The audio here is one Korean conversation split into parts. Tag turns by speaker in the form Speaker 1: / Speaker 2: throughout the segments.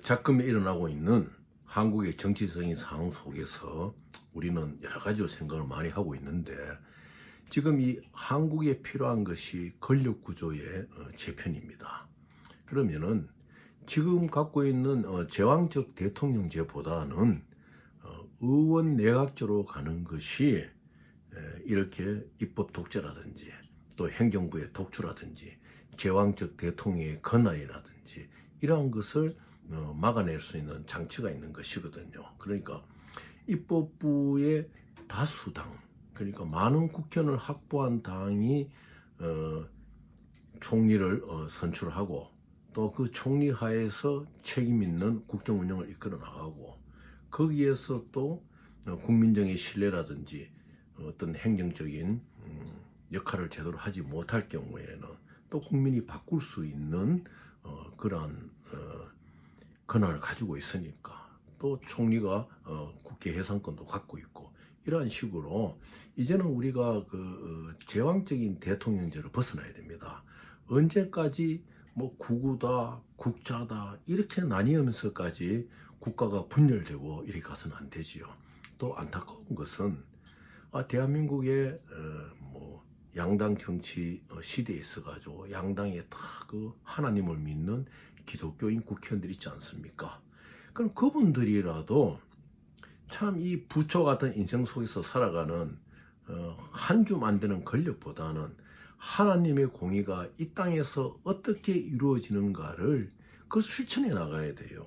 Speaker 1: 작금에 일어나고 있는 한국의 정치적인 상황 속에서 우리는 여러 가지로 생각을 많이 하고 있는데, 지금 이 한국에 필요한 것이 권력 구조의 재편입니다. 그러면은 지금 갖고 있는 제왕적 대통령제보다는 의원 내각제로 가는 것이 이렇게 입법 독재라든지 또 행정부의 독주라든지 제왕적 대통령의 권한이라든지 이러한 것을 막아낼 수 있는 장치가 있는 것이거든요. 그러니까 입법부의 다수당, 그러니까 많은 국회의원을 확보한 당이 총리를 선출하고 또 그 총리 하에서 책임 있는 국정 운영을 이끌어 나가고, 거기에서 또 국민정의 신뢰라든지 어떤 행정적인 역할을 제대로 하지 못할 경우에는 또 국민이 바꿀 수 있는 그러한 권한을 가지고 있으니까, 또 총리가 국회 해산권도 갖고 있고, 이러한 식으로 이제는 우리가 제왕적인 대통령제로 벗어나야 됩니다. 언제까지 뭐 구구다 국자다 이렇게 나뉘면서까지 국가가 분열되고 이렇게 가서는 안 되지요. 또 안타까운 것은 대한민국의 뭐 양당 정치 시대에 있어가지고 양당에 다 그 하나님을 믿는 기독교인 국회의원들 있지 않습니까? 그럼 그분들이라도 참 이 부처 같은 인생 속에서 살아가는 한 줌 안 되는 권력보다는 하나님의 공의가 이 땅에서 어떻게 이루어지는가를 그 실천해 나가야 돼요.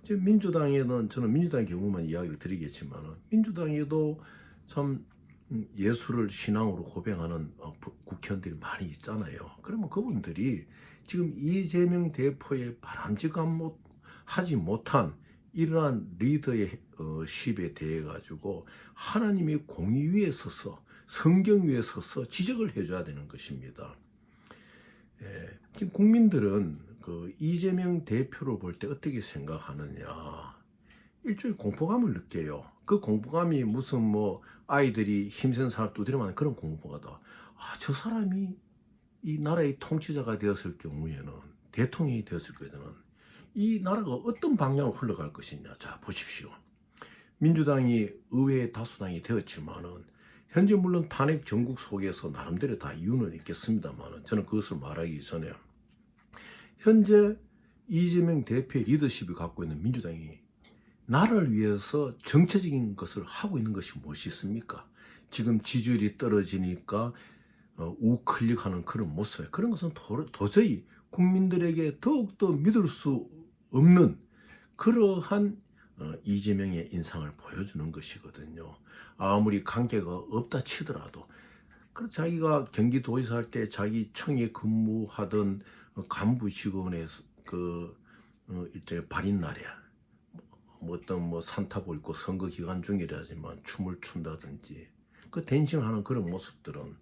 Speaker 1: 지금 민주당에는, 저는 민주당의 경우만 이야기를 드리겠지만, 민주당에도 참 예수를 신앙으로 고백하는 국회의원들이 많이 있잖아요. 그러면 그분들이 지금 이재명 대표의 바람직하지 못한 이러한 리더의 십에 대해 가지고 하나님의 공의 위에 서서, 성경 위에 서서 지적을 해줘야 되는 것입니다. 지금 국민들은 이재명 대표를 볼 때 어떻게 생각하느냐, 일종의 공포감을 느껴요. 그 공포감이 무슨 뭐 아이들이 힘센 사람 두드려맞는 그런 공포가다. 저 사람이 이 나라의 통치자가 되었을 경우에는, 대통령이 되었을 경우에는 이 나라가 어떤 방향으로 흘러갈 것이냐. 자, 보십시오. 민주당이 의회의 다수당이 되었지만은 현재 물론 탄핵 정국 속에서 나름대로 다 이유는 있겠습니다만은, 저는 그것을 말하기 전에 현재 이재명 대표의 리더십이 갖고 있는 민주당이 나라를 위해서 정체적인 것을 하고 있는 것이 무엇이 있습니까? 지금 지지율이 떨어지니까 우클릭하는 그런 모습, 그런 것은 도저히 국민들에게 더욱더 믿을 수 없는 그러한 이재명의 인상을 보여주는 것이거든요. 아무리 관계가 없다 치더라도, 자기가 경기도지사 할 때 자기 청에 근무하던 간부 직원의 일종의 발인 날이야, 어떤 산타복 입고 선거 기간 중이라지만 춤을 춘다든지 댄싱하는 그런 모습들은,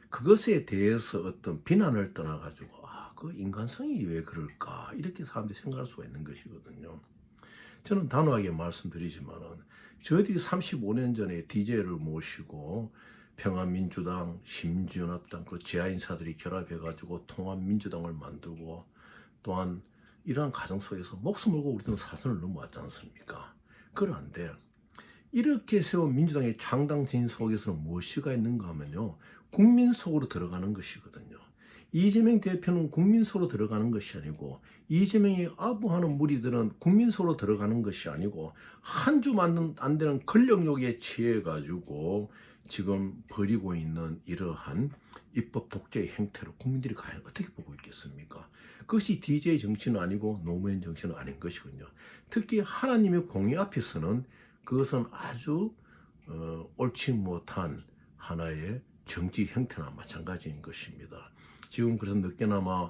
Speaker 1: 그것에 대해서 어떤 비난을 떠나가지고 그 인간성이 왜 그럴까, 이렇게 사람들이 생각할 수가 있는 것이거든요. 저는 단호하게 말씀드리지만은, 저희들이 35년 전에 DJ를 모시고 평화민주당, 신민주연합당, 그 지하인사들이 결합해가지고 통합민주당을 만들고, 또한 이러한 과정 속에서 목숨을 걸고 우리는 사선을 넘어왔지 않습니까? 그런데 이렇게 세운 민주당의 창당진 속에서는 무엇이가 있는가 하면요, 국민 속으로 들어가는 것이거든요. 이재명 대표는 국민 속으로 들어가는 것이 아니고, 이재명이 아부하는 무리들은 국민 속으로 들어가는 것이 아니고, 한 줌 안 되는 권력욕에 취해가지고 지금 벌이고 있는 이러한 입법 독재의 행태를 국민들이 과연 어떻게 보고 있겠습니까? 그것이 DJ 정치는 아니고 노무현 정치는 아닌 것이군요. 특히 하나님의 공의 앞에서는 그것은 아주 옳지 못한 하나의 정치 형태나 마찬가지인 것입니다. 지금 그래서 늦게나마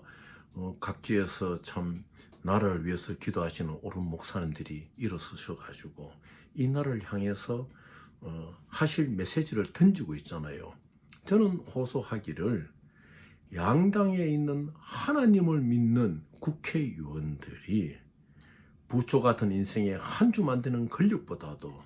Speaker 1: 각지에서 참 나라를 위해서 기도하시는 옳은 목사님들이 일어서셔가지고 이 나라를 향해서 하실 메시지를 던지고 있잖아요. 저는 호소하기를, 양당에 있는 하나님을 믿는 국회의원들이 부초 같은 인생의 한 줌 안 되는 권력보다도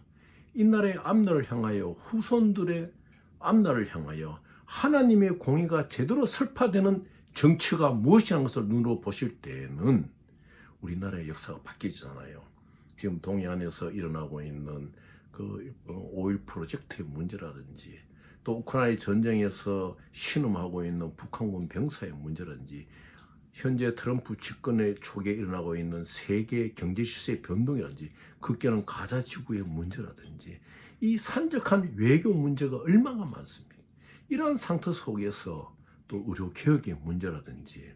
Speaker 1: 이 나라의 앞날을 향하여, 후손들의 앞날을 향하여 하나님의 공의가 제대로 설파되는 정치가 무엇이라는 것을 눈으로 보실 때에는 우리나라의 역사가 바뀌잖아요. 지금 동해안에서 일어나고 있는 그 오일 프로젝트의 문제라든지 또 우크라이나 전쟁에서 신음하고 있는 북한군 병사의 문제라든지 현재 트럼프 집권의 초기에 일어나고 있는 세계 경제 시세의 변동이라든지 급격한 가자 지구의 문제라든지 이 산적한 외교 문제가 얼마나 많습니까? 이러한 상태 속에서 또 의료 개혁의 문제라든지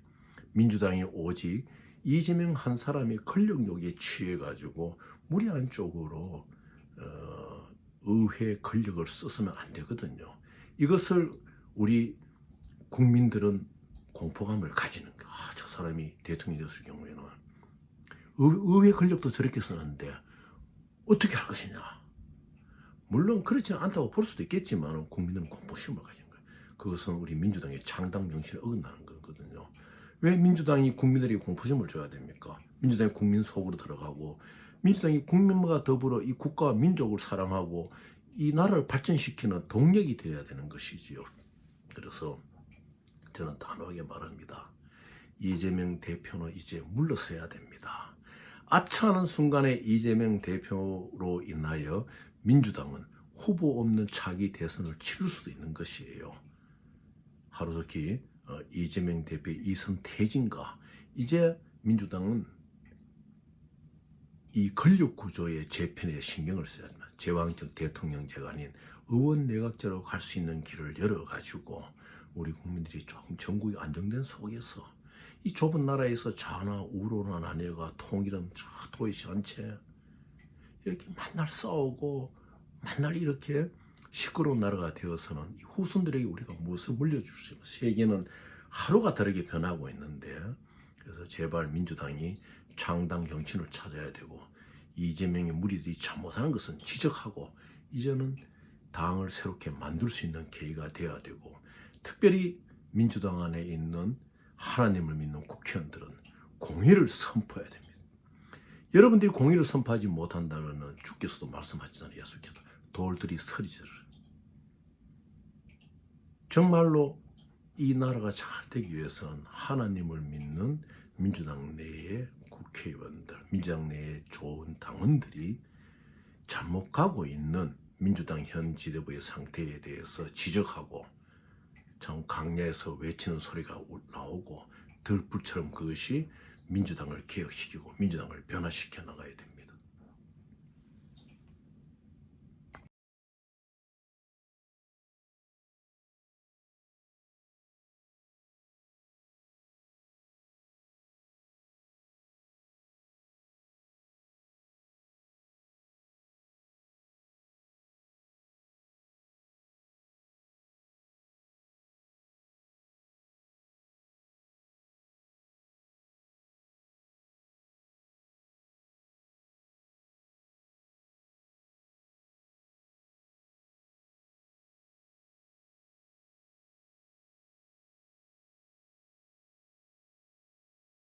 Speaker 1: 민주당이 오직 이재명 한 사람의 권력욕에 취해 가지고 무리한 쪽으로 의회 권력을 썼으면 안 되거든요. 이것을 우리 국민들은 공포감을 가지는 거야. 저 사람이 대통령이 됐을 경우에는 의회 권력도 저렇게 쓰는데 어떻게 할 것이냐. 물론 그렇지 않다고 볼 수도 있겠지만 국민들은 공포심을 가지는 거예요. 그것은 우리 민주당의 창당 정신에 어긋나는 거거든요. 왜 민주당이 국민들에게 공포심을 줘야 됩니까? 민주당이 국민 속으로 들어가고 민주당이 국민과 더불어 이 국가와 민족을 사랑하고 이 나라를 발전시키는 동력이 되어야 되는 것이지요. 그래서 저는 단호하게 말합니다. 이재명 대표는 이제 물러서야 됩니다. 아차하는 순간에 이재명 대표로 인하여 민주당은 후보 없는 차기 대선을 치를 수도 있는 것이에요. 하루속히 이재명 대표의 이선 퇴진과 이제 민주당은 이 권력 구조의 재편에 신경을 써야 됩니다. 제왕적 대통령제가 아닌 의원 내각제로 갈 수 있는 길을 열어가지고 우리 국민들이 조금 전국이 안정된 속에서 이 좁은 나라에서 좌나 우로나 나뉘어가 통일은 도의시 한채 이렇게 맨날 싸우고 맨날 이렇게 시끄러운 나라가 되어서는 이 후손들에게 우리가 무엇을 물려줄 수 있는 세계는 하루가 다르게 변하고 있는데 그래서 제발 민주당이 창당 정신을 찾아야 되고 이재명의 무리들이 잘못하는 것은 지적하고 이제는 당을 새롭게 만들 수 있는 계기가 되어야 되고 특별히 민주당 안에 있는 하나님을 믿는 국회의원들은 공의를 선포해야 됩니다. 여러분들이 공의를 선포하지 못한다면 주께서도 말씀하시잖아요. 예수께서 돌들이 서리지를. 정말로 이 나라가 잘 되기 위해서는 하나님을 믿는 민주당 내의 국회의원들, 민주당 내의 좋은 당원들이 잘못 가고 있는 민주당 현 지도부의 상태에 대해서 지적하고 참 강야에서 외치는 소리가 나오고 들불처럼 그것이 민주당을 개혁시키고 민주당을 변화시켜 나가야 됩니다.